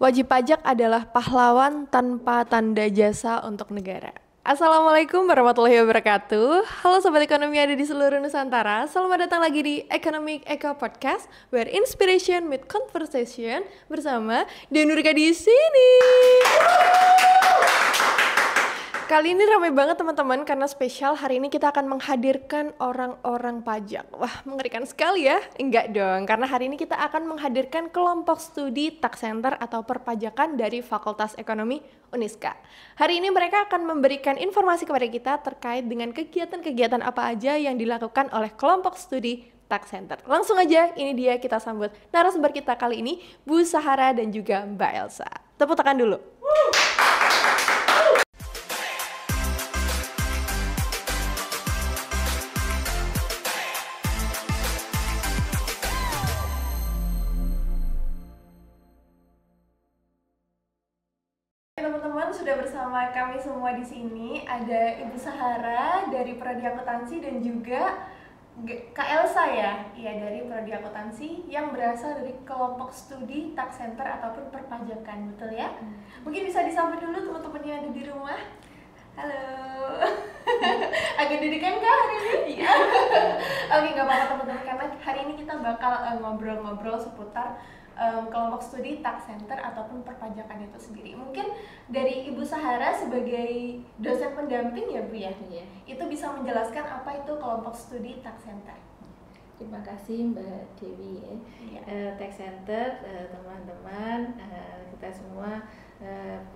Wajib pajak adalah pahlawan tanpa tanda jasa untuk negara. Assalamualaikum warahmatullahi wabarakatuh. Halo Sobat Ekonomi ada di seluruh Nusantara. Selamat datang lagi di Economic Eco Podcast, where inspiration meet conversation bersama Denurika di sini. Kali ini ramai banget teman-teman karena spesial hari ini kita akan menghadirkan orang-orang pajak. Wah, mengerikan sekali ya? Enggak dong, karena hari ini kita akan menghadirkan kelompok studi tax center atau perpajakan dari Fakultas Ekonomi Uniska. Hari ini mereka akan memberikan informasi kepada kita terkait dengan kegiatan-kegiatan apa aja yang dilakukan oleh kelompok studi tax center. Langsung aja, ini dia kita sambut narasumber kita kali ini, Bu Sahara dan juga Mbak Elsa. Tepuk tangan dulu. Teman-teman, sudah bersama kami semua di sini. Ada Ibu Sahara dari Prodi Akuntansi dan juga Kak Elsa ya, dari Prodi Akuntansi yang berasal dari kelompok studi tax center ataupun perpajakan, betul ya? Mungkin bisa disambut dulu teman-teman yang ada di rumah. Halo. Agak deg-degan kah hari ini? Iya. Oke, nggak apa-apa teman-teman, karena hari ini kita bakal ngobrol-ngobrol seputar kelompok studi tax center ataupun perpajakan itu sendiri. Mungkin dari Ibu Sahara sebagai dosen pendamping ya Bu ya, itu bisa menjelaskan apa itu kelompok studi tax center. Terima kasih Mbak Dewi ya. Tax center teman-teman, kita semua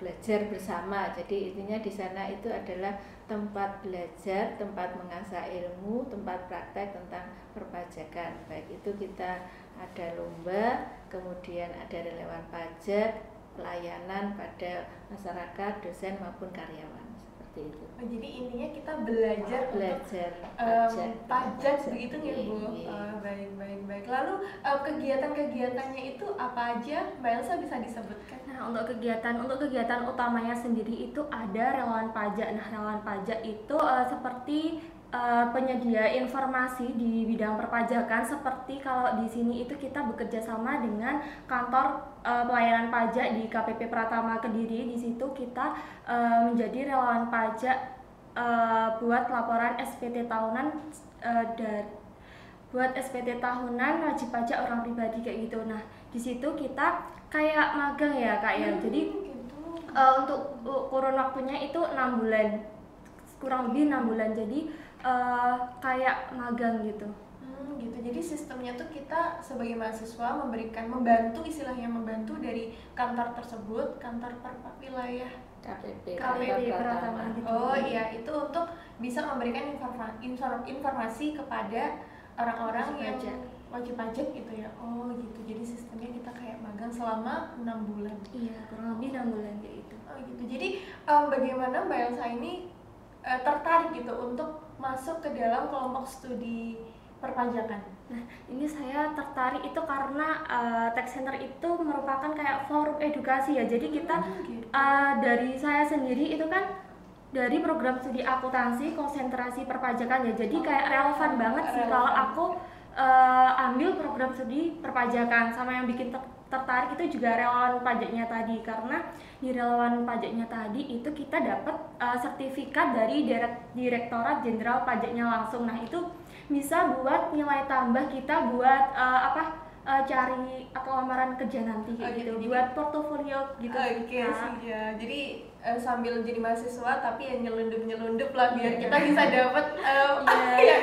belajar bersama. Jadi intinya di sana itu adalah tempat belajar, tempat mengasah ilmu, tempat praktek tentang perpajakan. Baik itu kita ada lomba, kemudian ada relawan pajak, pelayanan pada masyarakat, dosen maupun karyawan, seperti itu. Oh, jadi intinya kita belajar pajak begitu ya Bu. Baik. Lalu kegiatan-kegiatannya itu apa aja, Mbak Elsa bisa disebutkan? Nah, untuk kegiatan utamanya sendiri itu ada relawan pajak. Nah, relawan pajak itu seperti penyedia informasi di bidang perpajakan. Seperti kalau di sini itu kita bekerja sama dengan kantor pelayanan pajak di KPP Pratama Kediri. Di situ kita menjadi relawan pajak buat laporan SPT tahunan wajib pajak orang pribadi kayak gitu. Nah, di situ kita kayak magang ya Kak ya. Jadi untuk kurun waktunya itu 6 bulan, kurang lebih 6 bulan. Jadi kayak magang gitu. Gitu. Jadi sistemnya tuh kita sebagai mahasiswa membantu dari kantor tersebut, kantor wilayah KPP Pratama gitu. Oh iya, itu untuk bisa memberikan informasi kepada orang-orang yang wajib pajak gitu ya. Oh gitu. Jadi sistemnya kita kayak magang selama 6 bulan. Iya, kurang lebih 6 bulan kayak gitu. Oh gitu. Jadi bagaimana Mbak Elsa ini tertarik gitu untuk masuk ke dalam kelompok studi perpajakan? Nah, ini saya tertarik itu karena tax center itu merupakan kayak forum edukasi ya. Jadi kita dari saya sendiri itu kan dari program studi akuntansi konsentrasi perpajakan ya. Jadi kayak relevan banget sih kalau aku ambil program studi perpajakan. Sama yang bikin tertarik itu juga relawan pajaknya tadi, karena di relawan pajaknya tadi itu kita dapat sertifikat dari Direktorat Jenderal Pajaknya langsung. Nah, itu bisa buat nilai tambah kita buat cari atau lamaran kerja nanti kayak gitu, buat portofolio gitu. Oke sih ya. Jadi sambil jadi mahasiswa tapi ya nyelundup lah biar kita bisa dapat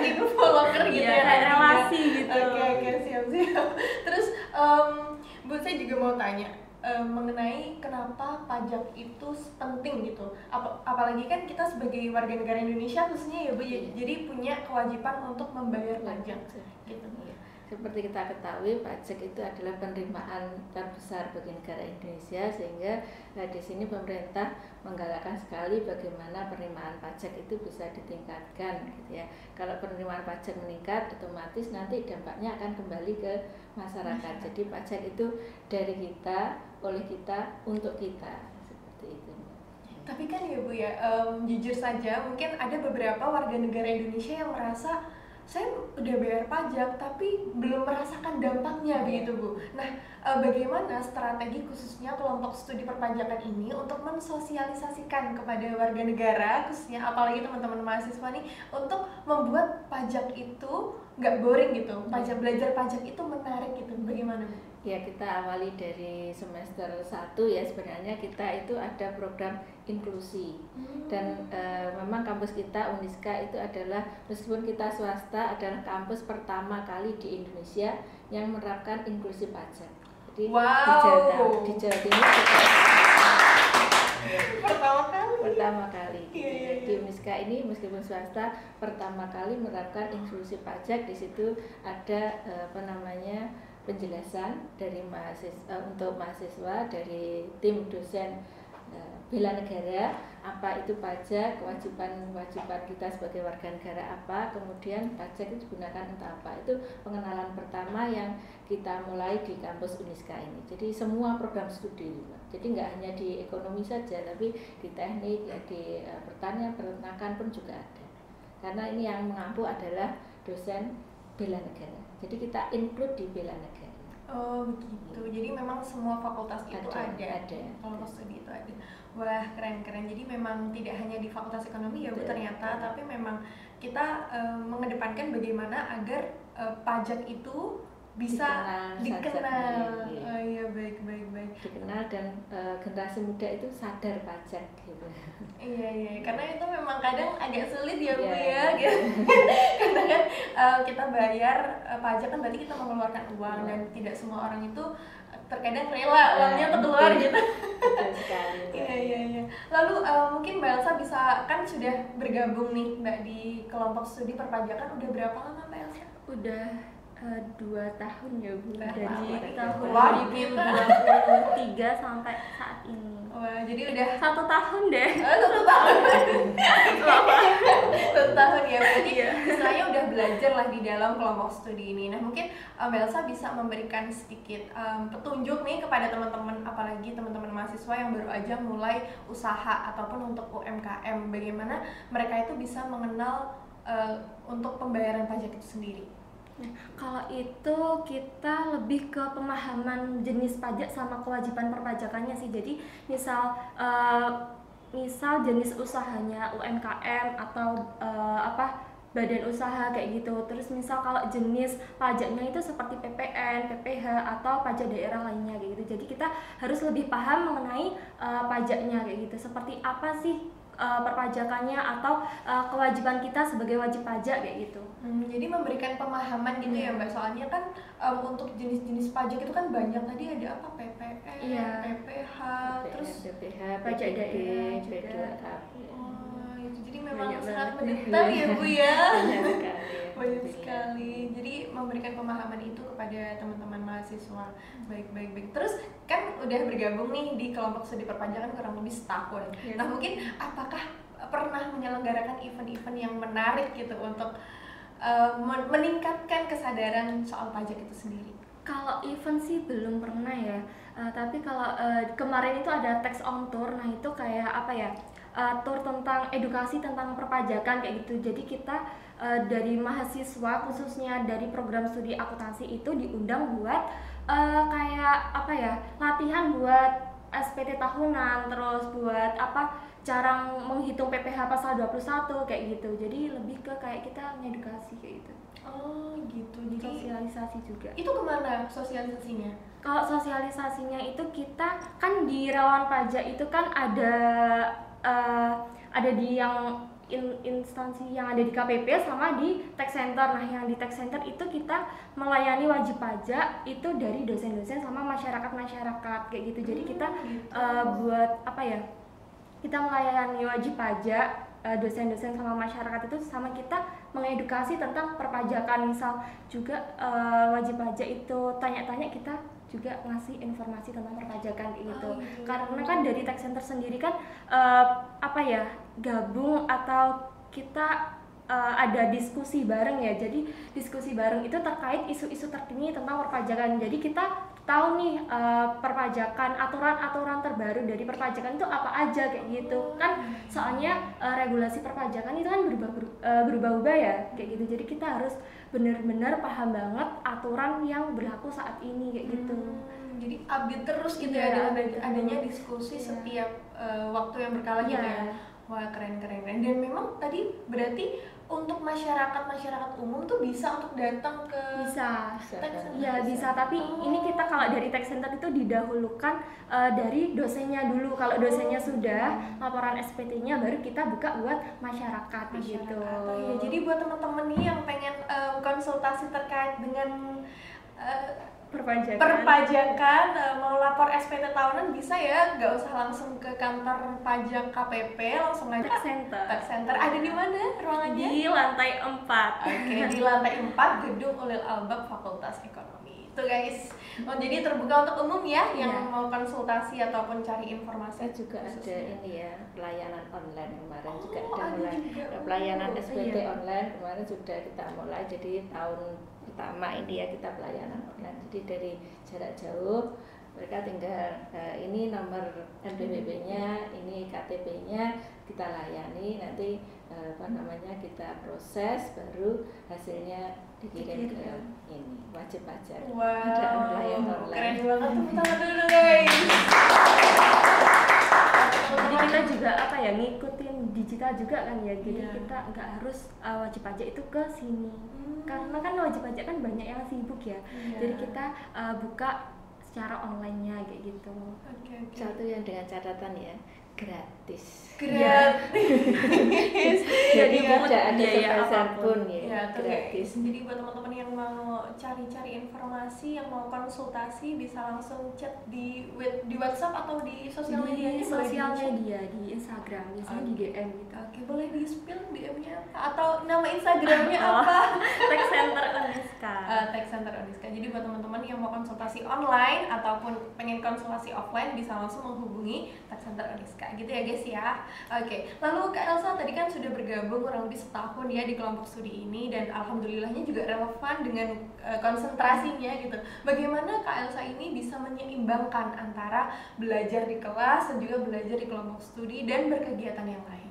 info loker gitu ya, kayak relasi gitu. Oke, siap. Terus Bu, saya juga mau tanya mengenai kenapa pajak itu penting gitu. Apalagi kan kita sebagai warga negara Indonesia khususnya ya Bu, jadi punya kewajiban untuk membayar pajak gitu. Seperti kita ketahui, pajak itu adalah penerimaan terbesar bagi negara Indonesia, sehingga di sini pemerintah menggalakkan sekali bagaimana penerimaan pajak itu bisa ditingkatkan gitu ya. Kalau penerimaan pajak meningkat, otomatis nanti dampaknya akan kembali ke masyarakat. Jadi pajak itu dari kita, oleh kita, untuk kita, seperti itu. Tapi kan ya Bu ya, jujur saja mungkin ada beberapa warga negara Indonesia yang merasa saya udah bayar pajak tapi belum merasakan dampaknya begitu Bu. Nah, bagaimana strategi khususnya kelompok studi perpajakan ini untuk mensosialisasikan kepada warga negara, khususnya apalagi teman-teman mahasiswa nih, untuk membuat pajak itu nggak boring gitu, belajar pajak itu menarik gitu, bagaimana Bu? Ya, kita awali dari semester 1 ya, sebenarnya kita itu ada program inklusi dan memang kampus kita Uniska itu adalah, meskipun kita swasta, adalah kampus pertama kali di Indonesia yang menerapkan inklusi pajak. Jadi di Jawa Timur pertama kali gitu. Di Uniska ini meskipun swasta pertama kali menerapkan inklusi pajak. Di situ ada penjelasan dari untuk mahasiswa dari tim dosen bela negara, apa itu pajak, kewajiban kita sebagai warga negara apa, kemudian pajak itu digunakan untuk apa. Itu pengenalan pertama yang kita mulai di kampus Uniska ini. Jadi semua program studi, jadi nggak hanya di ekonomi saja, tapi di teknik, ya, di pertanian, peternakan pun juga ada. Karena ini yang mengampu adalah dosen bela negara. Jadi kita include di bela negara. Oh begitu, jadi memang semua fakultas itu ada. Kelompok studi itu ada. Wah, keren-keren. Jadi memang tidak hanya di fakultas ekonomi ya Bu ternyata, tapi memang kita mengedepankan bagaimana agar pajak itu bisa dikenal. Oh iya, baik. Dikenal dan generasi muda itu sadar pajak gitu. Iya, karena itu memang kadang agak sulit ya Bu ya, gitu. Karena kan kita bayar pajak kan berarti kita mengeluarkan uang dan tidak semua orang itu terkadang rela uangnya untuk keluar gitu. Betul sekali. Iya. Lalu mungkin Mbak Elsa bisa, kan sudah bergabung nih Mbak di kelompok studi perpajakan, udah berapa lama Mbak Elsa? Udah 2 tahun ya Bu, dari tahun 2023 sampai saat ini. Wah, jadi udah 1 tahun deh. 1 tahun. 1 tahun ya, berarti istilahnya udah belajar lah di dalam kelompok studi ini. Nah mungkin Mbak Elsa bisa memberikan sedikit petunjuk nih kepada teman-teman, apalagi teman-teman mahasiswa yang baru aja mulai usaha ataupun untuk UMKM, bagaimana mereka itu bisa mengenal untuk pembayaran pajak itu sendiri. Nah, kalau itu kita lebih ke pemahaman jenis pajak sama kewajiban perpajakannya sih. Jadi misal jenis usahanya UMKM atau badan usaha kayak gitu. Terus misal kalau jenis pajaknya itu seperti PPN, PPh atau pajak daerah lainnya kayak gitu. Jadi kita harus lebih paham mengenai pajaknya kayak gitu. Seperti apa sih perpajakannya atau kewajiban kita sebagai wajib pajak kayak gitu. Jadi memberikan pemahaman gitu ya Mbak, soalnya kan untuk jenis-jenis pajak itu kan banyak, tadi ada apa, PPN, PPh, terus pajak daerah juga. Oh, itu jadi memang sangat mendetail ya Bu ya. Banyak sekali. Jadi memberikan pemahaman itu kepada teman-teman mahasiswa. Baik. Terus kan udah bergabung nih di kelompok studi perpajakan kurang lebih setahun. Nah mungkin apakah pernah menyelenggarakan event-event yang menarik gitu untuk meningkatkan kesadaran soal pajak itu sendiri? Kalau event sih belum pernah ya. Tapi kalau kemarin itu ada tax on tour. Nah itu kayak apa ya? Tour tentang edukasi tentang perpajakan kayak gitu. Jadi kita dari mahasiswa khususnya dari program studi akuntansi itu diundang buat kayak apa ya, latihan buat SPT tahunan, terus buat cara menghitung PPh pasal 21 kayak gitu. Jadi lebih ke kayak kita ngedukasi kayak gitu. Oh gitu, jadi sosialisasi juga. Itu kemana sosialisasinya? Kalau sosialisasinya itu kita kan di relawan pajak itu kan ada di yang instansi yang ada di KPP sama di tax center. Nah yang di tax center itu kita melayani wajib pajak itu dari dosen-dosen sama masyarakat kayak gitu. Jadi kita buat apa ya, kita melayani wajib pajak, dosen-dosen sama masyarakat itu, sama kita mengedukasi tentang perpajakan. Misal juga wajib pajak itu tanya-tanya, kita juga ngasih informasi tentang perpajakan gitu. Karena kan dari tax center sendiri kan gabung atau kita ada diskusi bareng ya. Jadi diskusi bareng itu terkait isu-isu terkini tentang perpajakan. Jadi kita tahu nih perpajakan, aturan-aturan terbaru dari perpajakan itu apa aja kayak gitu kan, soalnya regulasi perpajakan itu kan berubah-ubah ya kayak gitu, jadi kita harus benar-benar paham banget aturan yang berlaku saat ini kayak gitu. Jadi update terus gitu Iya, ya, update adanya terus. diskusi Iya. setiap waktu yang berkala gitu Iya. ya. Wah, keren. Dan memang tadi berarti untuk masyarakat umum tuh bisa untuk datang ke Bisa. Tech Center? Iya bisa, tapi ini kita kalau dari Tech Center itu didahulukan dari dosennya dulu. Kalau dosennya sudah laporan SPT-nya, baru kita buka buat masyarakat gitu. Oh iya, jadi buat teman-teman nih yang pengen konsultasi terkait dengan perpajakan, mau lapor SPT tahunan bisa ya, nggak usah langsung ke kantor pajak KPP, langsung aja Tech Center. Tech Center. Ada di mana ruangannya? Di lantai 4. Oke, di lantai 4 Gedung Ulil Albab Fakultas Ekonomi. Itu guys. Oh, jadi terbuka untuk umum ya, yang mau konsultasi ataupun cari informasi. Saya juga ada ini ya, pelayanan online kemarin juga ada ada mulai. juga. Pelayanan SPT iya. online kemarin sudah kita mulai, jadi tahun pertama ini ya kita pelayanan online. Jadi dari jarak jauh mereka tinggal ini nomor NPWP-nya, ini KTP-nya kita layani, nanti kita proses, baru hasilnya dikirim ke ini wajib pajak. Ada pelayanan online. Keren banget, tepuk tangan dulu guys. Jadi kita juga ngikutin digital juga kan ya, jadi Iya. kita nggak harus wajib pajak itu ke sini, karena kan wajib pajak kan banyak yang sibuk ya. Iya. Jadi kita buka secara online-nya kayak gitu. Oke. Satu yang dengan catatan ya, gratis. Gratis. Jadi Iya. pungut Ada biaya sepeser apapun. pun ya, Ya, tuh gratis. guys. Jadi buat teman-teman yang mau cari-cari informasi, yang mau konsultasi, bisa langsung chat di WhatsApp atau di sosial media. Di sosial media, di Instagram, misalnya di DM gitu. Oke, boleh di-spill DM-nya apa? Atau nama Instagramnya apa? Tech Center Uniska. Tech Center Uniska. Jadi buat teman-teman yang mau konsultasi online ataupun pengen konsultasi offline, bisa langsung menghubungi Tech Center Uniska. Gitu ya guys ya. Oke, lalu Kak Elsa tadi kan sudah bergabung kurang lebih setahun ya di kelompok studi ini, dan alhamdulillahnya juga relevan dengan konsentrasinya gitu. Bagaimana Kak Elsa ini bisa menyeimbangkan antara belajar di kelas dan juga belajar di kelompok studi dan berkegiatan yang lain?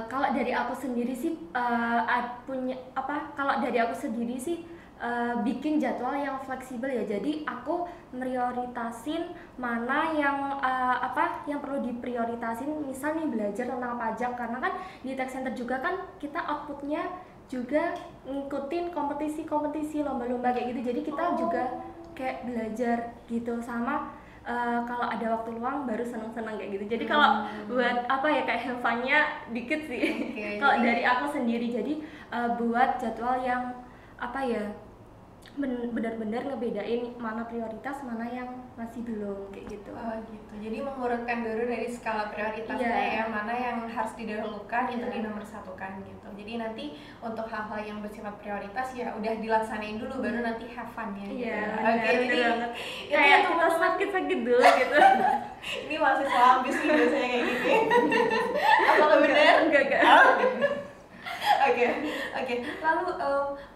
Kalau dari aku sendiri sih bikin jadwal yang fleksibel ya. Jadi aku prioritasin mana yang yang perlu diprioritasin. Misal nih belajar tentang pajak, karena kan di Tech Center juga kan kita outputnya juga ngikutin kompetisi lomba-lomba kayak gitu. Jadi kita juga kayak belajar gitu, sama kalau ada waktu luang baru seneng-seneng kayak gitu. Jadi kalau buat kayak have fun-nya dikit sih. Okay, kalau dari aku sendiri, jadi buat jadwal yang benar-benar ngebedain mana prioritas, mana yang masih belum kayak gitu. Oh gitu. Jadi mengurutkan dulu dari skala prioritasnya Iya. ya, mana yang harus didahulukan itu Iya. dinomorsatukan gitu. Jadi nanti untuk hal-hal yang bersifat prioritas ya udah dilaksanain dulu, baru nanti have fun-nya gitu. Iya, Oke, benar jadi banget. itu Kayak ya kita teman-teman. sakit-sakit dulu gitu. Ini mahasiswa ambis nih biasanya kayak gitu. Apakah benar? Enggak. Oke. Lalu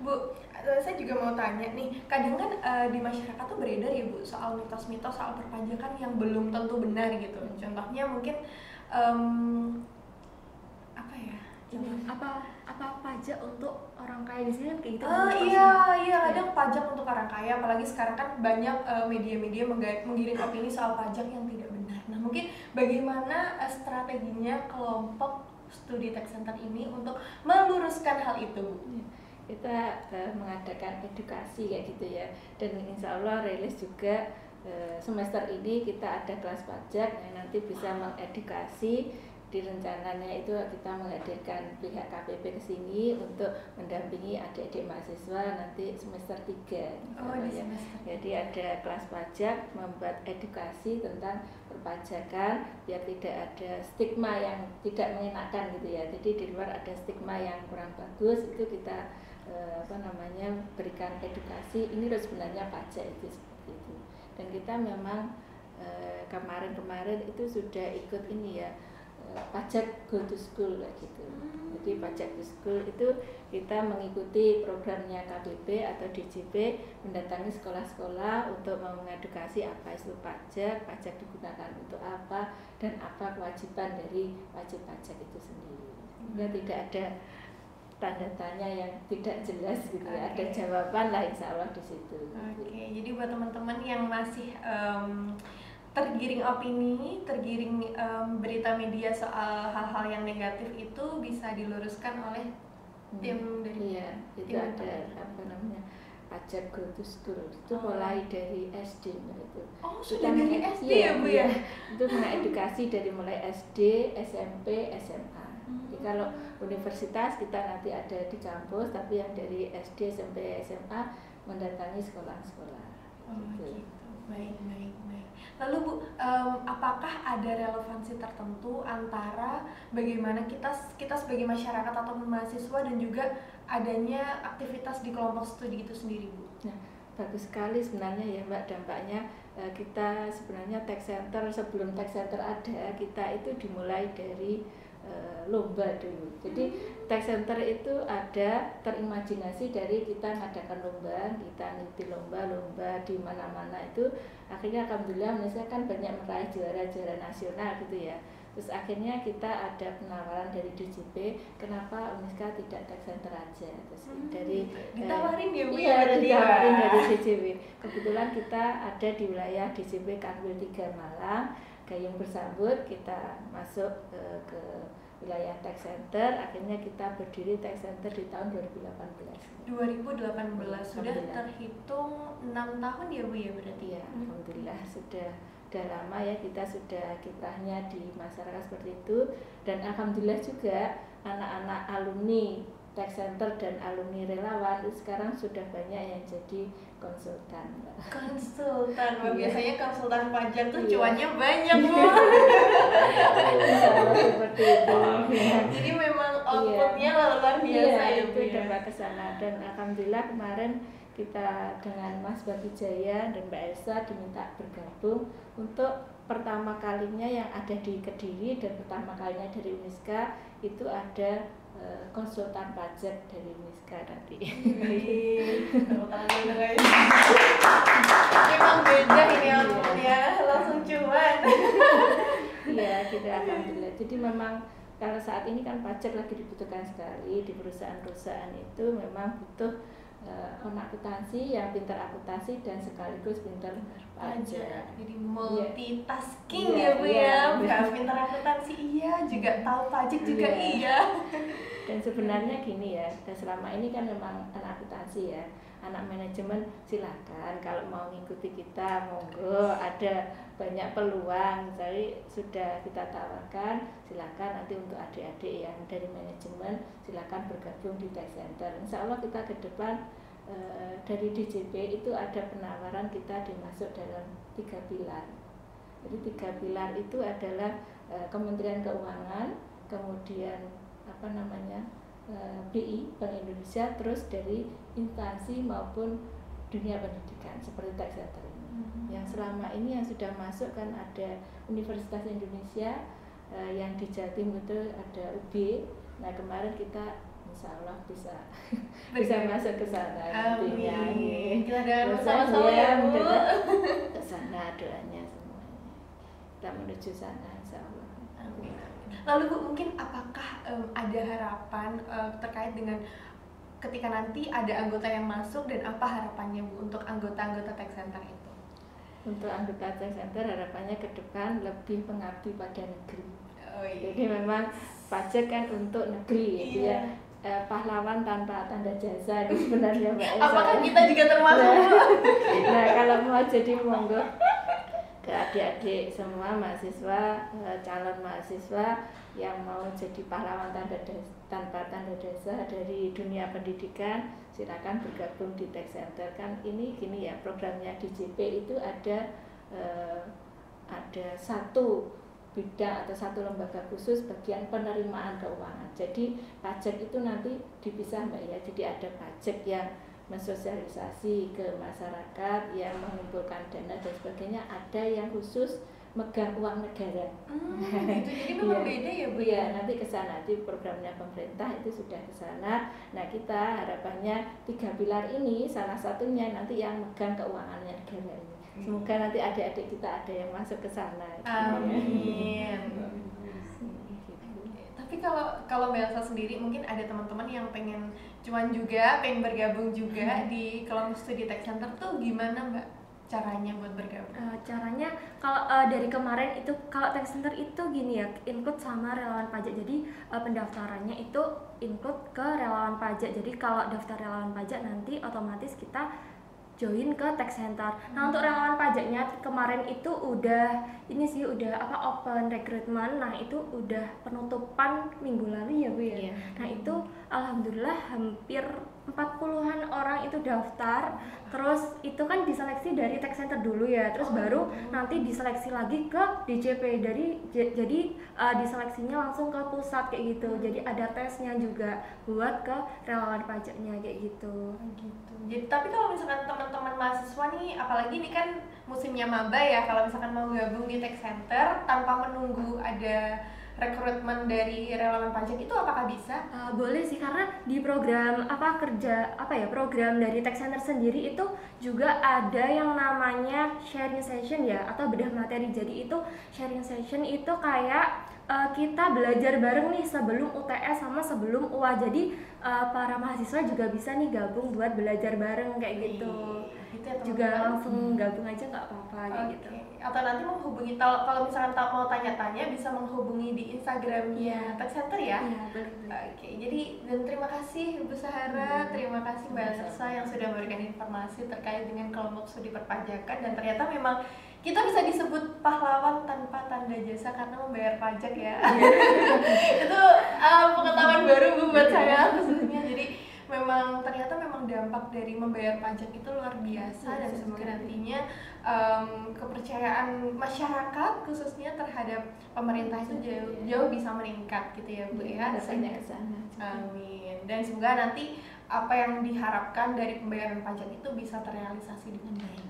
Bu, saya juga mau tanya nih, kadang kan di masyarakat tuh beredar ya Bu, soal mitos-mitos soal perpajakan yang belum tentu benar gitu. Contohnya mungkin apa pajak untuk orang kaya di sini kan kayak gitu. Iya, kadang pajak untuk orang kaya, apalagi sekarang kan banyak media-media menggiring opini soal pajak yang tidak benar. Nah, mungkin bagaimana strateginya kelompok studi Tech Center ini untuk meluruskan hal itu, Bu? Kita mengadakan edukasi kayak gitu ya, dan insya Allah rilis juga semester ini kita ada kelas pajak yang nanti bisa mengedukasi. Di rencananya itu kita menghadirkan pihak KPP ke sini untuk mendampingi adik-adik mahasiswa nanti semester 3. Di semester. Jadi ada kelas pajak, membuat edukasi tentang perpajakan biar tidak ada stigma yang tidak mengenakan gitu ya. Jadi di luar ada stigma yang kurang bagus, itu kita berikan edukasi. Ini loh sebenarnya pajak itu seperti itu. Dan kita memang kemarin itu sudah ikut ini ya, pajak Go to School kayak gitu. Jadi pajak Go to School itu kita mengikuti programnya KBP atau DJP, mendatangi sekolah-sekolah untuk mengedukasi apa itu pajak, pajak digunakan untuk apa, dan apa kewajiban dari wajib pajak itu sendiri. Sehingga tidak ada tanda tanya yang tidak jelas gitu ya, ada jawaban lah insya Allah di situ. Jadi buat teman-teman yang masih tergiring opini, tergiring berita media soal hal-hal yang negatif itu bisa diluruskan oleh tim dari itu ada apa namanya pajak Go to School itu mulai dari SD itu. Sudah dari SD ya Bu ya? Itu mengedukasi dari mulai SD, SMP, SMA. Jadi kalau universitas kita nanti ada di kampus, tapi yang dari SD, SMP, SMA mendatangi sekolah-sekolah. Gitu. Baik. Lalu Bu, apakah ada relevansi tertentu antara bagaimana kita sebagai masyarakat atau mahasiswa dan juga adanya aktivitas di kelompok studi itu sendiri, Bu? Nah, bagus sekali sebenarnya ya Mbak, dampaknya kita sebenarnya Tech Center, sebelum Tech Center ada, kita itu dimulai dari lomba dulu. Jadi Tech Center itu ada terimajinasi dari kita mengadakan lomba, kita ngikuti lomba di mana-mana itu, akhirnya alhamdulillah Indonesia kan banyak meraih juara-juara nasional gitu ya. Terus akhirnya kita ada penawaran dari DJP, kenapa Uniska tidak Tech Center aja? Terus dari ditawarin ya Bu? Iya, ditawarin dari DJP. Kebetulan kita ada di wilayah DJP Kanwil 3 Malang, gayung bersambut, kita masuk ke wilayah Tech Center, akhirnya kita berdiri Tech Center di tahun 2018. 2018 sudah terhitung 6 tahun ya Bu ya berarti ya? Alhamdulillah sudah lama ya, kita sudah kiprahnya di masyarakat seperti itu, dan alhamdulillah juga anak-anak alumni Tech Center dan alumni relawan itu sekarang sudah banyak yang jadi konsultan. Biasanya konsultan pajak tuh cuannya banyak Bu. Seperti itu. Jadi memang outputnya luar biasa ya Bu. Itu dampak ke sana, dan alhamdulillah kemarin kita dengan Mas Bagijaya dan Mbak Elsa diminta bergabung untuk pertama kalinya yang ada di Kediri dan pertama kalinya dari Uniska itu ada konsultan pajak dari Uniska nanti. Memang beda ini outputnya, langsung cuan. Iya, kita alhamdulillah. Jadi memang kalau saat ini kan pajak lagi dibutuhkan sekali di perusahaan-perusahaan, itu memang butuh orang akuntansi yang pintar akuntansi dan sekaligus pintar pajak. Jadi multitasking ya Bu ya. Bukan pintar akuntansi juga tahu pajak juga Dan sebenarnya gini ya, dan selama ini kan memang anak akuntansi ya, anak manajemen silakan kalau mau ngikuti kita monggo, ada banyak peluang. Jadi sudah kita tawarkan, silakan nanti untuk adik-adik yang dari manajemen silakan bergabung di Tech Center. Insya Allah kita ke depan dari DJP itu ada penawaran kita dimasuk dalam 3 pilar. Jadi 3 pilar itu adalah Kementerian Keuangan, kemudian BI, Bank Indonesia, terus dari instansi maupun dunia pendidikan seperti Tech Center ini. Yang selama ini yang sudah masuk kan ada Universitas Indonesia, yang di Jatim itu ada UB. Nah kemarin kita insya Allah bisa masuk ke sana. Amin. Kita doakan sama-sama ya Bu. Ke sana doanya semuanya. Kita menuju sana insya Allah. Amin. Lalu Bu, mungkin apakah ada harapan terkait dengan ketika nanti ada anggota yang masuk, dan apa harapannya Bu untuk anggota-anggota Tech Center itu? Untuk anggota Tech Center harapannya ke depan lebih mengabdi pada negeri. Jadi memang pajak kan untuk negeri gitu ya. Pahlawan tanpa tanda jasa itu sebenarnya Mbak Elsa. Apakah kita juga termasuk? Nah kalau mau jadi monggo ke adik-adik semua mahasiswa, calon mahasiswa yang mau jadi pahlawan tanpa tanda jasa dari dunia pendidikan, silakan bergabung di Tech Center. Kan ini gini ya, programnya DJP itu ada satu bidang atau satu lembaga khusus bagian penerimaan keuangan. Jadi pajak itu nanti dipisah Mbak ya. Jadi ada pajak yang mensosialisasi ke masyarakat, yang mengumpulkan dana dan sebagainya. Ada yang khusus megang uang negara. Gitu. Jadi memang beda ya Bu? Iya, nanti ke sana di programnya pemerintah itu sudah ke sana. Nah, kita harapannya 3 pilar ini salah satunya nanti yang megang keuangannya negara ini. Semoga nanti adik-adik kita ada yang masuk ke sana. Amin. Tapi kalau Mbak Elsa sendiri mungkin ada teman-teman yang pengen cuan juga, pengen bergabung juga di kelompok studi Tech Center tuh gimana Mbak? Caranya buat bergabung? Caranya kalau dari kemarin itu kalau Tech Center itu gini ya, include sama relawan pajak. Jadi pendaftarannya itu include ke relawan pajak. Jadi kalau daftar relawan pajak nanti otomatis kita join ke Tech Center. Nah, untuk relawan pajaknya kemarin itu udah open recruitment. Nah, itu udah penutupan minggu lalu ya Bu ya. Iya. Nah, itu alhamdulillah hampir 40-an orang itu daftar. Terus itu kan diseleksi dari Tech Center dulu ya. Terus baru nanti diseleksi lagi ke DCP. Jadi diseleksinya langsung ke pusat kayak gitu. Jadi ada tesnya juga buat ke relawan pajaknya kayak gitu. Gitu. Jadi tapi kalau misalkan teman-teman mahasiswa nih, apalagi ini kan musimnya maba ya, kalau misalkan mau gabung di Tech Center tanpa menunggu ada rekrutmen dari relawan pajak itu apakah bisa? Boleh sih, karena di program program dari Tech Center sendiri itu juga ada yang namanya sharing session ya, atau bedah materi. Jadi itu sharing session itu kayak kita belajar bareng nih sebelum UTS sama sebelum UA. Jadi para mahasiswa juga bisa nih gabung buat belajar bareng kayak gitu. Gitu ya, Juga teman-teman. langsung gabung aja nggak apa-apa kayak gitu. Atau nanti menghubungi, kalau misalkan mau tanya-tanya bisa menghubungi di Instagramnya Tech Center ya. Iya, boleh. Oke, jadi dan terima kasih Ibu Sahara, terima kasih Mbak Elsa yang sudah memberikan informasi terkait dengan kelompok studi perpajakan, dan ternyata memang kita bisa disebut pahlawan tanpa tanda jasa karena membayar pajak ya. Itu pengetahuan baru Bu buat saya khususnya. Jadi ternyata memang dampak dari membayar pajak itu luar biasa, dan semoga nantinya kepercayaan masyarakat khususnya terhadap pemerintah itu jauh bisa meningkat gitu ya Bu ya. Rasanya ke sana. Amin. Dan semoga nanti apa yang diharapkan dari pembayaran pajak itu bisa terrealisasi dengan baik.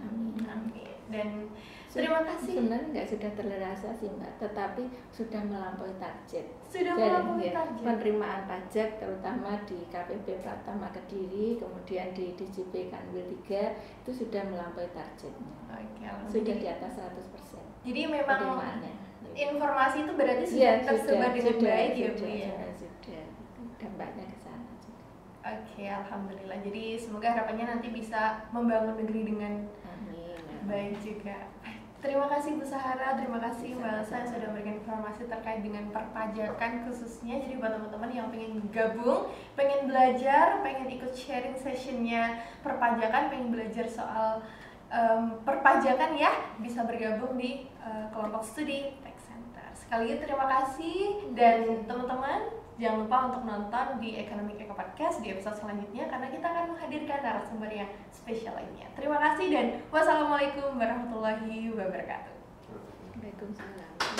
Amin. Dan terima kasih. Sebenarnya nggak sudah terrealisasi Mbak, tetapi sudah melampaui target. Sudah Dan, melampaui target. Penerimaan pajak terutama di KPP Pratama Kediri, kemudian di DJP Kanwil 3 itu sudah melampaui targetnya. Oke, Sudah di atas 100%. Jadi memang penerimaannya. Informasi itu berarti sudah tersebar dengan baik ya Bu ya. Sudah. Dampaknya ke sana juga. Oke, alhamdulillah. Jadi semoga harapannya nanti bisa membangun negeri dengan baik juga. Terima kasih Bu Sahara, terima kasih Mbak Elsa yang sudah memberikan informasi terkait dengan perpajakan khususnya. Jadi buat teman-teman yang pengen gabung, pengen belajar, pengen ikut sharing sessionnya perpajakan, pengen belajar soal perpajakan ya, bisa bergabung di kelompok studi Tech Center. Sekali lagi terima kasih, dan teman-teman jangan lupa untuk nonton di Economic Eco Podcast di episode selanjutnya, karena kita akan menghadirkan narasumber yang spesial lainnya. Terima kasih dan wassalamualaikum warahmatullahi wabarakatuh. Waalaikumsalam.